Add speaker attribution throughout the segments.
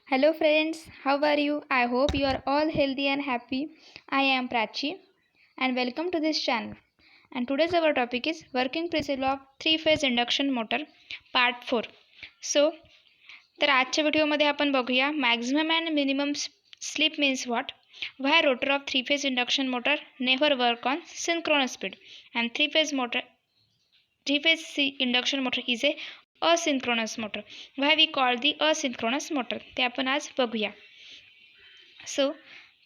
Speaker 1: Hello friends, how are you? I hope you are all healthy and happy. I am Prachi and welcome to this channel. And today's our topic is working principle of three-phase induction motor part 4. So, तर आजच्या व्हिडिओमध्ये आपण बघूया maximum and minimum slip means what, why rotor of three phase induction motor never work on synchronous speed and three phase induction motor is a asynchronous motor. Why we call the asynchronous motor ते आपण आज बघूया.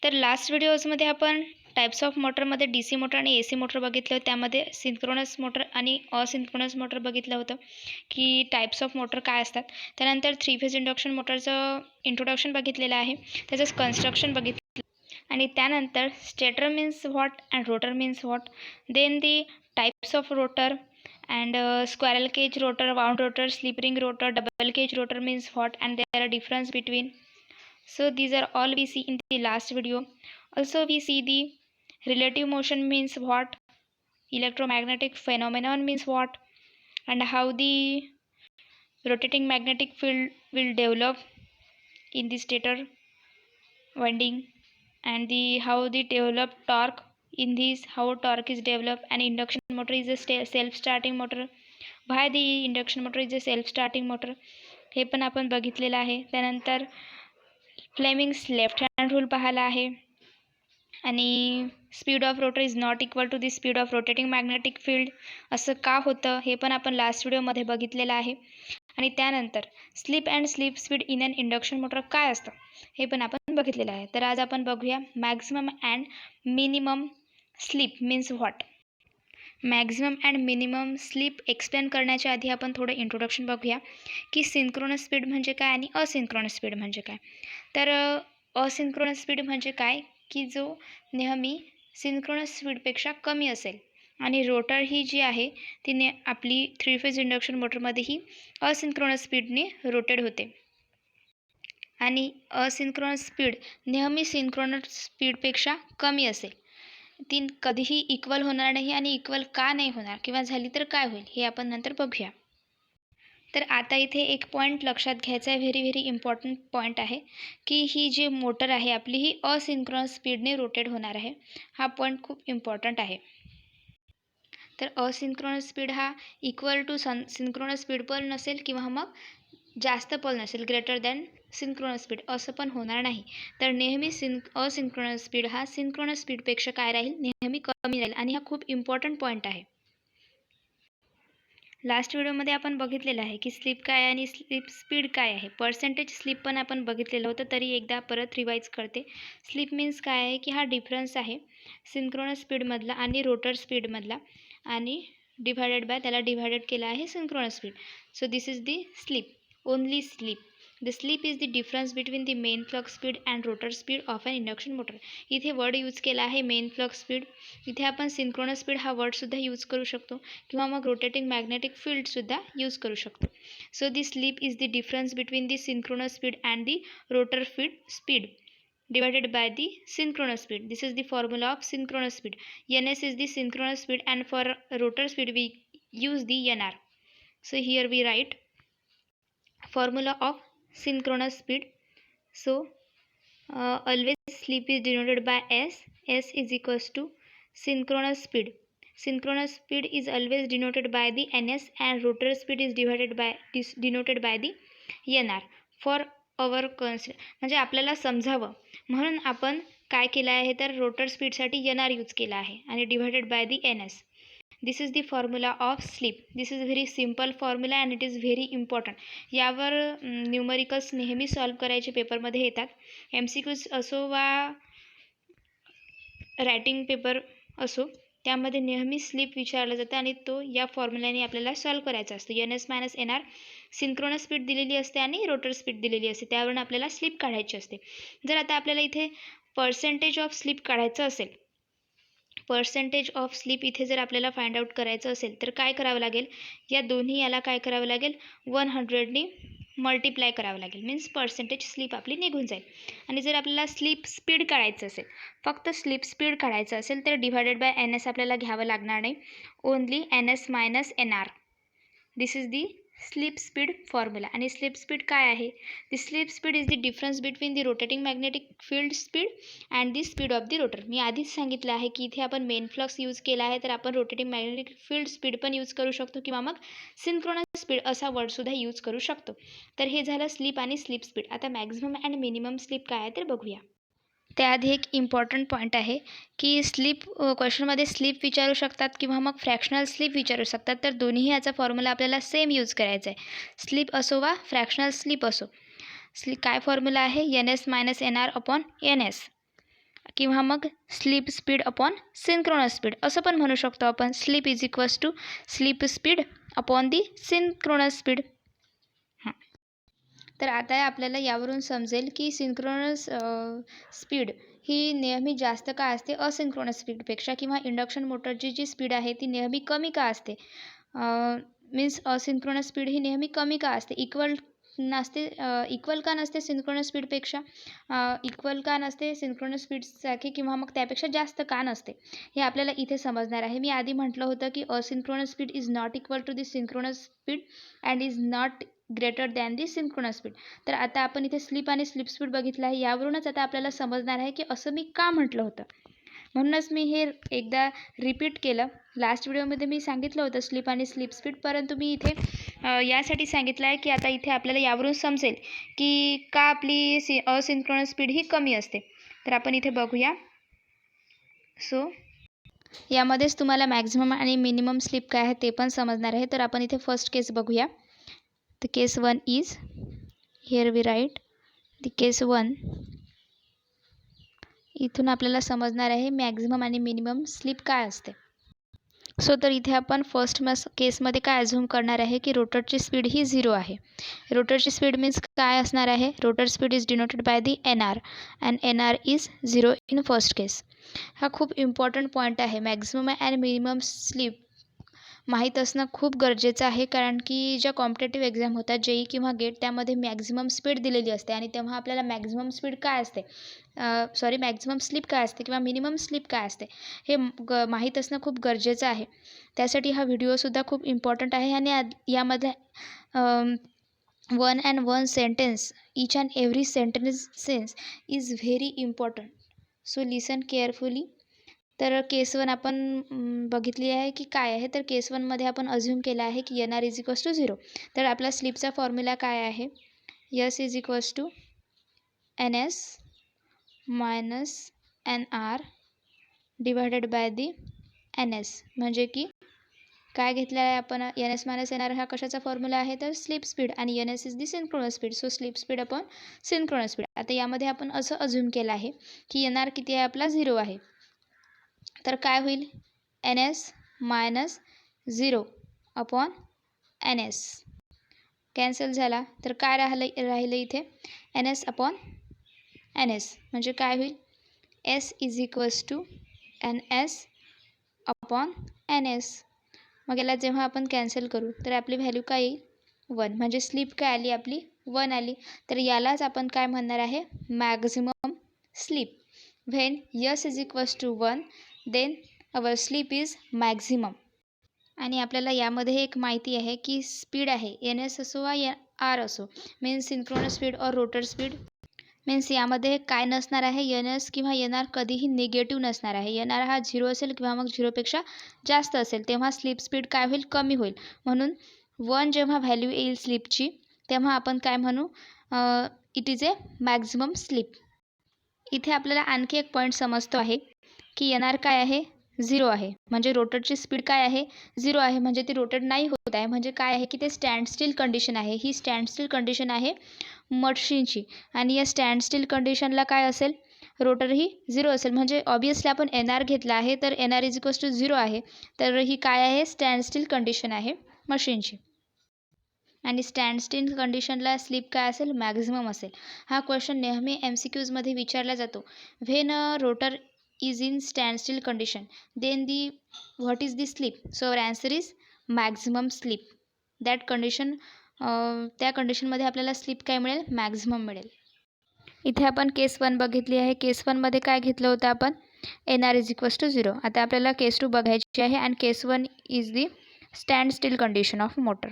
Speaker 1: तर last व्हिडिओजमध्ये आपण types of मोटरमध्ये D C motor आणि A C motor बघितलं. त्यामध्ये सिंक्रोनस मोटर आणि असिंक्रोनस मोटर बघितलं होतं की टाइप्स ऑफ मोटर काय असतात. त्यानंतर थ्री फेज इंडक्शन मोटरचं इंट्रोडक्शन बघितलेलं आहे, त्याचं कन्स्ट्रक्शन बघितलं आणि त्यानंतर stator means what and rotor means what, then the types of rotor and squirrel cage rotor, wound rotor, slip ring rotor, double cage rotor means what, and there are difference between. So these are all we see in the last video. Also we see the relative motion means what, electromagnetic phenomenon means what, and how the rotating magnetic field will develop in the stator winding, and the how the developed torque in this, how torque is developed. And induction motor is a self-starting motor. Why the induction motor is a self-starting motor हे पण आपण बघितलेलं आहे. त्यानंतर Fleming's left hand rule पाहिला आहे आणि speed of rotor is not equal to the speed of rotating magnetic field असं का होतं हे पण आपण लास्ट व्हिडिओमध्ये बघितलेलं आहे. आणि त्यानंतर slip and slip speed in an induction motor काय असतं हे पण आपण बघितलेलं आहे. तर आज आपण बघूया maximum and minimum slip means what. Maximum and minimum sleep explain करण्याच्या आधी आपण थोडं इंट्रोडक्शन बघूया की सिंक्रोनस स्पीड म्हणजे काय आणि असिंक्रोनस स्पीड म्हणजे काय. तर असिंक्रोनस स्पीड म्हणजे काय की जो नेहमी सिंक्रोनस स्पीडपेक्षा कमी असेल आणि रोटर ही जी आहे तिने आपली थ्री फेज इंडक्शन मोटरमध्ये ही असिंक्रोनस स्पीडने रोटेट होते आणि असिंक्रोनस स्पीड नेहमी सिंक्रोनस स्पीडपेक्षा कमी असेल. ती कधीही इक्वल होणार नाही आणि इक्वल का नाही होणार किंवा झाली तर काय होईल हे आपण नंतर बघूया. तर आता इथे एक पॉईंट लक्षात घ्यायचा आहे, व्हेरी इम्पॉर्टंट पॉईंट आहे की ही जी मोटर आहे आपली ही असिंक्रोनस स्पीडने रोटेट होणार आहे. हा पॉईंट खूप इम्पॉर्टंट आहे. तर असिंक्रोनस स्पीड हा इक्वल टू सिंक्रोनस स्पीड पण नसेल किंवा मग जास्त पण नसेल, ग्रेटर दॅन सिंक्रोनस स्पीड असं पण होणार नाही. तर नेहमी असिंक्रोनस स्पीड हा सिंक्रोनस स्पीडपेक्षा काय राहील, नेहमी कमी राहील आणि हा खूप इम्पॉर्टंट पॉईंट आहे. लास्ट व्हिडिओमध्ये आपण बघितलेलं आहे की स्लीप काय आणि स्लीप स्पीड काय आहे. पर्सेंटेज स्लीप पण आपण बघितलेलं होतं, तरी एकदा परत रिवाईज करते. स्लीप मीन्स काय आहे की हा डिफरन्स आहे सिंक्रोनस स्पीडमधला आणि रोटर स्पीडमधला आणि डिवायडेड बाय त्याला डिवायडेड केला आहे synchronous speed. So this is the slip, only slip. The slip is the difference between the main flux speed and rotor speed of an induction motor. इथे word use केला आहे main flux speed. इथे आपण synchronous speed हा वर्डसुद्धा use करू शकतो किंवा मग रोटेटिंग मॅग्नेटिक फील्डसुद्धा यूज करू शकतो. So the sleep is the difference between the synchronous speed and the rotor speed divided by the synchronous speed. This is the formula of synchronous speed. Ns is the synchronous speed and for rotor speed we use the Nr. So here we write formula of synchronous speed. So always sleep is denoted by S. S is equals to synchronous speed. Synchronous speed is always denoted by the Ns and rotor speed is denoted by the Nr. For our म्हणजे आपल्याला समजावं म्हणून आपण काय केलं आहे तर rotor स्पीडसाठी NR use केला आहे आणि divided by the NS. This is the formula of sleep. This is very simple formula and it is very important. यावर न्यूमरिकल्स नेहमी सॉल्व करायचे पेपरमध्ये येतात. MCQs असो वा रायटिंग पेपर असो त्यामध्ये नेहमी स्लीप विचारलं जातं आणि तो या फॉर्म्युल्याने आपल्याला सॉल्व करायचा असतो. NS minus NR synchronous speed दिलेली असते आणि रोटर स्पीड दिलेली असते, त्यावरून आपल्याला स्लीप काढायची असते. जर आता आपल्याला इथे पर्सेंटेज ऑफ स्लीप काढायचं असेल, पर्सेंटेज ऑफ स्लीप इथे जर आपल्याला फाइंड आउट करायचं असेल तर काय करावं लागेल, या दोन्ही याला काय करावं लागेल 100ने मल्टिप्लाय करावं लागेल. मीन्स पर्सेंटेज स्लीप आपली निघून जाईल. आणि जर आपल्याला स्लीप स्पीड काढायचं असेल, फक्त स्लीप स्पीड काढायचं असेल तर डिवायडेड बाय NS आपल्याला घ्यावं लागणार नाही, only NS minus NR. This is the slip speed formula. आणि स्लिप स्पीड काय आहे? The slip speed is the difference between the rotating magnetic field speed and the speed of the rotor. मी आधीच सांगितलं आहे की इथे आपण मेन फ्लक्स यूज केला आहे, तर आपण रोटेटिंग मॅग्नेटिक फील्ड स्पीड पण यूज करू शकतो किंवा मग सिंक्रोनस स्पीड असा वर्डसुद्धा यूज करू शकतो. तर हे झालं स्लिप आणि स्लिप स्पीड. आता मॅक्झिमम अँड मिनिमम स्लिप काय आहे तर बघूया. त्याआधी एक इम्पॉर्टंट पॉईंट आहे की स्लिप क्वेश्चनमध्ये स्लिप विचारू शकतात किंवा मग फ्रॅक्शनल स्लिप विचारू शकतात. तर दोन्हीही याचा फॉर्म्युला आपल्याला सेम यूज करायचा आहे. स्लिप असो वा फ्रॅक्शनल स्लिप असो. काय फॉर्म्युला आहे? NS/NR/NS किंवा मग slip speed upon synchronous speed असं पण म्हणू शकतो आपण. Slip is equals to slip speed upon the synchronous speed. तर आता आपल्याला यावरून समजेल की सिंक्रोनस स्पीड ही नेहमी जास्त का असते असिंक्रोनस स्पीडपेक्षा, किंवा इंडक्शन मोटरची जी स्पीड आहे ती नेहमी कमी का असते. मीन्स असिंक्रोनस स्पीड ही नेहमी कमी का असते, इक्वल का नसते सिंक्रोनस स्पीडपेक्षा, इक्वल का नसते सिंक्रोनस स्पीडसारखी, किंवा मग त्यापेक्षा जास्त का नसते, हे आपल्याला इथे समजणार आहे. मी आधी म्हटलं होतं की asynchronous speed is not equal to the synchronous speed and is not greater than the synchronous speed. तर आता आपण इथे स्लिप आणि स्लिप स्पीड बघितलं आहे. यावरूनच आता आपल्याला समजणार आहे की असं मी का म्हटलं होतं. म्हणूनच मी हे एकदा रिपीट केलं. लास्ट व्हिडिओमध्ये मी सांगितलं होतं स्लिप आणि स्लिप स्पीड, परंतु मी इथे यासाठी सांगितलं आहे की आता इथे आपल्याला यावरून समजेल की का आपली असिंक्रोनस स्पीड ही कमी असते. तर आपण इथे बघूया. सो यामध्येच तुम्हाला मॅक्झिमम आणि मिनिमम स्लिप काय आहे ते पण समजणार आहे. तर आपण इथे फर्स्ट केस बघूया. The case 1 is, here we write the case 1. इथून आपल्याला समजणार आहे मॅक्झिमम आणि मिनिमम स्लिप काय असते. सो तर इथे आपण फर्स्ट केसमध्ये काय अझ्युम करणार आहे की रोटरची स्पीड ही 0 आहे. रोटरची स्पीड मीन्स काय असणार आहे? Rotor speed is denoted by the NR and NR is 0 in first case. हा खूप इम्पॉर्टंट पॉईंट आहे. मॅक्झिमम अँड मिनिमम स्लिप माहीत असणं खूप गरजेचं आहे, कारण की ज्या कॉम्पिटेटिव्ह एक्झाम होतात JEE किंवा गेट, त्यामध्ये मॅक्झिमम स्पीड दिलेली असते आणि तेव्हा आपल्याला मॅक्झिमम स्पीड काय असते, मॅक्झिमम स्लिप काय असते किंवा मिनिमम स्लिप काय असते हे माहीत असणं खूप गरजेचं आहे. त्यासाठी हा व्हिडिओसुद्धा खूप इम्पॉर्टंट आहे. आणि यामध्ये one and one sentence, each and every sentence is very important. So listen carefully. तर केस 1 आपण बघितली आहे की काय आहे. तर केस 1मध्ये आपण अझ्युम केलं आहे की NR इज इक्वल्स टू 0. तर आपला स्लिपचा फॉर्म्युला काय आहे? S is equals to NS minus NR divided by the NS. म्हणजे की काय घेतलं आहे आपण? NS मायनस NR हा कशाचा फॉर्म्युला आहे तर स्लिप स्पीड, आणि NS is the synchronous speed. So slip speed upon synchronous speed. आता यामध्ये आपण असं अझ्युम केलं आहे की NR किती आहे आपला? 0 आहे. तर काय होईल? NS minus 0 upon NS cancel झाला. तर काय राहिलं इथे? NS upon NS. म्हणजे काय होईल? S is equals to NS upon NS. मग याला जेव्हा आपण कॅन्सल करू तर आपली व्हॅल्यू काय येईल? 1. म्हणजे स्लिप काय आली आपली? 1 आली. तर यालाच आपण काय म्हणणार आहे? Maximum slip. When S is equals to 1 then our slip is maximum. आणि आपल्याला यामध्ये एक माहिती आहे की स्पीड आहे NS असो वा R असो, मीन्स सिंक्रोनस स्पीड और रोटर स्पीड, मीन्स यामध्ये काय नसणार आहे? NS किंवा NR कधीही निगेटिव्ह नसणार आहे. NR हा 0 असेल किंवा मग 0पेक्षा जास्त असेल तेव्हा स्लीप स्पीड काय होईल? कमी होईल. म्हणून 1 जेव्हा व्हॅल्यू येईल स्लीपची तेव्हा आपण काय म्हणू? It is a maximum sleep. इथे आपल्याला आणखी एक पॉईंट समजतो आहे की NR काय आहे? 0 आहे. म्हणजे रोटरची स्पीड काय आहे? 0 आहे. म्हणजे ती रोटेट नाही होत आहे. म्हणजे काय आहे की ते स्टँड स्टील कंडिशन आहे. ही स्टँड स्टील कंडिशन आहे मशीनची. आणि या स्टँड स्टील कंडिशनला काय असेल? रोटर ही 0 असेल. म्हणजे ऑब्वियसली आपण NR घेतला आहे तर NR इज इक्वल्स टू 0 आहे. तर ही काय आहे? स्टँड स्टील कंडिशन आहे मशीनची. आणि स्टँड स्टील कंडिशनला स्लीप काय असेल? मॅक्झिमम असेल. हा क्वेश्चन नेहमी MCQजमध्ये विचारला जातो. When rotor is in standstill condition then what is the sleep? So our answer is maximum sleep. that condition त्या कंडिशनमध्ये आपल्याला स्लीप काय मिळेल? मॅक्झिमम मिळेल. इथे आपण केस 1 बघितली आहे. केस 1मध्ये काय घेतलं होतं आपण? NR is equals to 0. आता आपल्याला केस 2 बघायची आहे. आणि case 1 is the standstill condition of motor.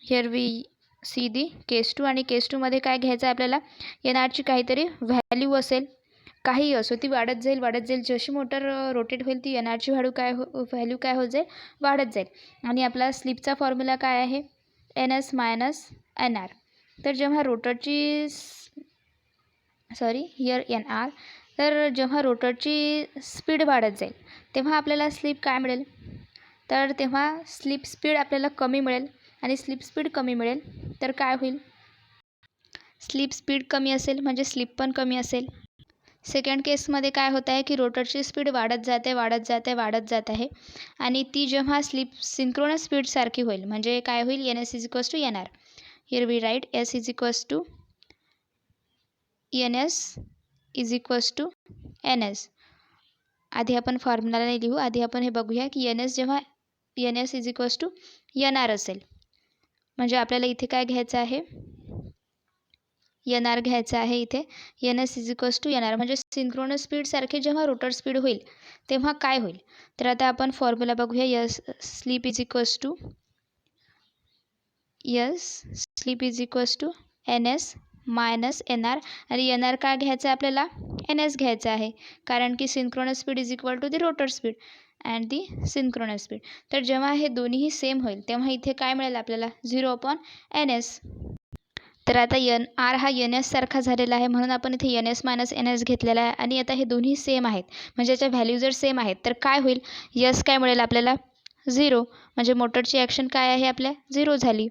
Speaker 1: Here we see the case 2 आणि केस 2 मध्ये काय घ्यायचं आहे आपल्याला, NRची काहीतरी व्हॅल्यू असेल, काहीही असो ती वाढत जाईल. जशी मोटर रोटेट होईल ती NRची व्हॅल्यू काय होत जाईल, वाढत जाईल. आणि आपला स्लिपचा फॉर्म्युला काय आहे, NS मायनस NR. तर जेव्हा रोटरची हिअर NR, तर जेव्हा रोटरची स्पीड वाढत जाईल तेव्हा आपल्याला स्लिप काय मिळेल, तर तेव्हा स्लिप स्पीड आपल्याला कमी मिळेल. आणि स्लिप स्पीड कमी मिळेल तर काय होईल, स्लिप स्पीड कमी असेल म्हणजे स्लिप पण कमी असेल. सेकंड केसमध्ये काय होत आहे की रोटरची स्पीड वाढत जात आहे आणि ती जेव्हा सिंक्रोनस स्पीडसारखी होईल म्हणजे काय होईल, NS is equals to NR. Here we write S is equals to NS is equals to NS. आधी आपण फॉर्म्युला नाही लिहू, आधी आपण हे बघूया की जेव्हा NS is equals to NR असेल म्हणजे आपल्याला इथे काय घ्यायचं आहे, NR घ्यायचं आहे. इथे NS is equals to NR म्हणजे सिंक्रोनस स्पीडसारखे जेव्हा रोटर स्पीड होईल तेव्हा काय होईल. तर आता आपण फॉर्म्युला बघूया. Slip is equals to NS minus NR. आणि NR काय घ्यायचं आहे आपल्याला, NS घ्यायचं आहे कारण की synchronous speed is equal to the rotor speed and the synchronous speed. तर जेव्हा हे दोन्हीही सेम होईल तेव्हा इथे काय मिळेल आपल्याला, 0/NS. तर आता NR हा NS सारखा झालेला आहे म्हणून आपण इथे NS मायनस NS घेतलेला आहे. आणि आता हे दोन्ही सेम आहेत म्हणजे याच्या व्हॅल्यू जर सेम आहेत तर काय होईल, यस काय मिळेल आपल्याला, 0. म्हणजे मोटरची ॲक्शन काय आहे आपल्या, 0 झाली.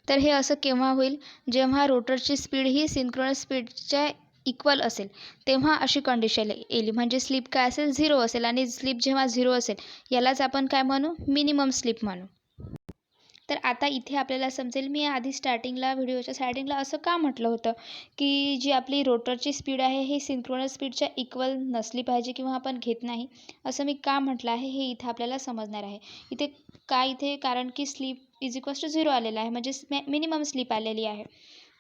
Speaker 1: तर हे असं केव्हा होईल, जेव्हा रोटरची स्पीड ही सिंक्रोनस स्पीडच्या इक्वल असेल तेव्हा अशी कंडिशन येईल. म्हणजे स्लिप काय असेल, 0 असेल. आणि स्लिप जेव्हा 0 असेल यालाच आपण काय म्हणू, मिनिमम स्लिप म्हणू. तर आता इथे आपल्याला समजेल, मी आधी व्हिडिओच्या स्टार्टिंगला असं का म्हटलं होतं की जी आपली रोटरची स्पीड आहे ही सिंक्रोनस स्पीडच्या इक्वल नसली पाहिजे किंवा आपण घेत नाही, असं मी का म्हटलं आहे हे इथे आपल्याला समजणार आहे. इथे कारण की स्लिप इज इक्वल्स टू 0 आलेला आहे म्हणजे मिनिमम स्लिप आलेली आहे.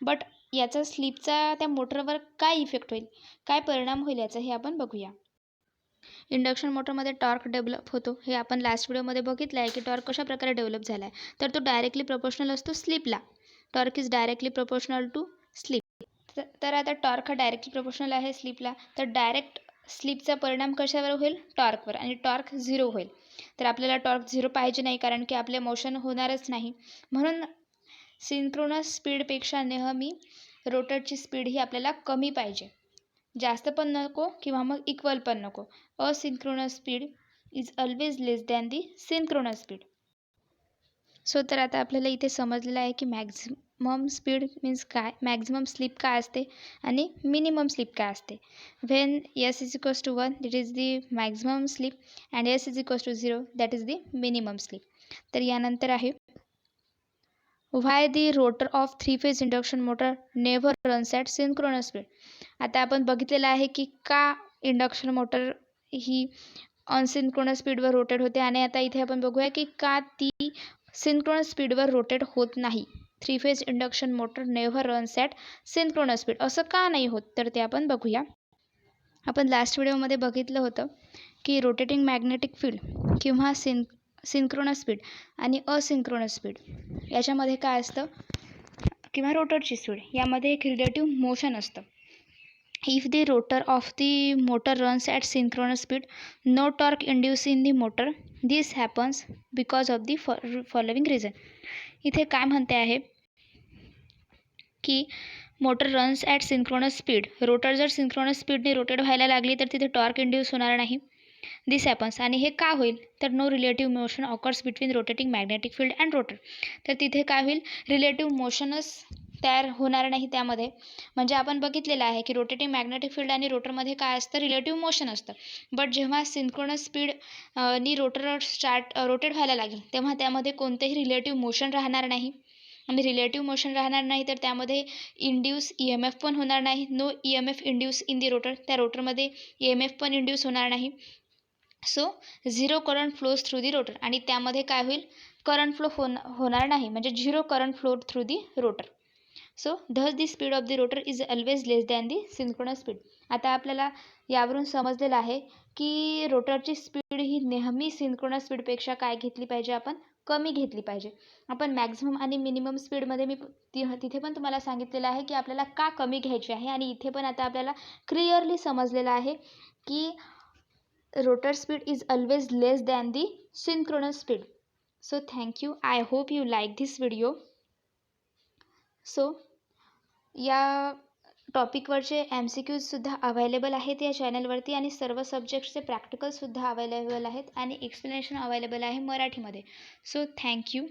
Speaker 1: बट याचा स्लिपचा त्या मोटरवर काय इफेक्ट होईल, काय परिणाम होईल याचा, हे आपण बघूया. इंडक्शन मोटरमध्ये टॉर्क डेव्हलप होतो, हे आपण लास्ट व्हिडिओमध्ये बघितलं आहे की टॉर्क कशा प्रकारे डेव्हलप झाला आहे. तर तो डायरेक्टली प्रपोर्शनल असतो स्लिपला. Torque is directly proportional to slip. तर आता टॉर्क हा डायरेक्टली प्रपोर्शनल आहे स्लिपला, तर डायरेक्ट स्लिपचा परिणाम कशावर होईल, टॉर्कवर. आणि टॉर्क 0 होईल. तर आपल्याला टॉर्क 0 पाहिजे नाही कारण की आपले मोशन होणारच नाही. म्हणून सिंक्रोनस स्पीडपेक्षा नेहमी रोटरची स्पीड ही आपल्याला कमी पाहिजे, जास्त पण नको किंवा मग इक्वल पण नको. Asynchronous speed is always less than the synchronous speed. So तर आता आपल्याला इथे समजलेलं आहे की मॅक्झिमम स्पीड मीन्स काय, मॅक्झिमम स्लिप काय असते आणि मिनिमम स्लिप काय असते. When S is equals to 1 that is the maximum slip and S is equals to 0 that is the minimum slip. तर यानंतर आहे why the rotor of three phase induction motor never runs at synchronous speed. आता आपण बघितलेलं आहे की का induction motor ही asynchronous स्पीडवर rotate होते. आणि आता इथे आपण बघूया की का ती सिंक्रोनस स्पीडवर रोटेट होत नाही. Three phase induction motor never runs at synchronous speed, असं का नाही होत, तर ते आपण बघूया. आपण लास्ट व्हिडिओमध्ये बघितलं होतं की रोटेटिंग मॅग्नेटिक फील्ड किंवा सिंक्रोनस स्पीड आणि असिंक्रोनस स्पीड याच्यामध्ये काय असतं, किंवा रोटरची स्पीड यामध्ये एक रिलेटिव्ह मोशन असतं. If the rotor of the motor runs at synchronous speed, no torque induced in the motor. This happens because of the following reason. इथे काय म्हणते आहे की motor runs at synchronous speed, rotor जर synchronous स्पीडने rotate व्हायला लागली तर तिथे टॉर्क इंड्यूस होणार नाही. दिस हॅपन्स, आणि हे का होईल, तर no relative motion occurs between rotating magnetic field and rotor. तर तिथे काय होईल, रिलेटिव्ह मोशनच तयार होणार नाही त्यामध्ये. म्हणजे आपण बघितलेलं आहे की रोटेटिंग मॅग्नेटिक फील्ड आणि रोटरमध्ये काय असतं, रिलेटिव्ह मोशन असतं. बट जेव्हा सिंक्रोनस स्पीड नी रोटर रोटेट व्हायला लागेल तेव्हा त्यामध्ये कोणतेही रिलेटिव्ह मोशन राहणार नाही. आणि रिलेटिव्ह मोशन राहणार नाही तर त्यामध्ये इंड्यूस EMF पण होणार नाही. No EMF induce in the rotor, त्या रोटरमध्ये EMF पण इंड्यूस होणार नाही. So 0 current flows through the rotor, आणि त्यामध्ये काय होईल, करंट फ्लो होणार नाही म्हणजे 0 current flow through the rotor. So thus the speed of the rotor is always less than the synchronous speed. आता आपल्याला यावरून समजलेलं आहे की रोटरची स्पीड ही नेहमी सिंक्रोनस स्पीडपेक्षा काय घेतली पाहिजे, आपण कमी घेतली पाहिजे. आपण मॅक्झिमम आणि मिनिमम स्पीडमध्ये मी तिथे पण तुम्हाला सांगितलेलं आहे की आपल्याला का कमी घ्यायची आहे, आणि इथे पण आता आपल्याला क्लिअरली समजलेलं आहे की rotor speed is always less than the synchronous speed. So thank you. I hope you like this video. So या टॉपिकवरचे MCQजसुद्धा अवेलेबल आहेत या चॅनलवरती, आणि सर्व सब्जेक्ट्सचे प्रॅक्टिकलसुद्धा अवेलेबल आहेत, आणि एक्सप्लेनेशन अवेलेबल आहे मराठीमध्ये. So thank you.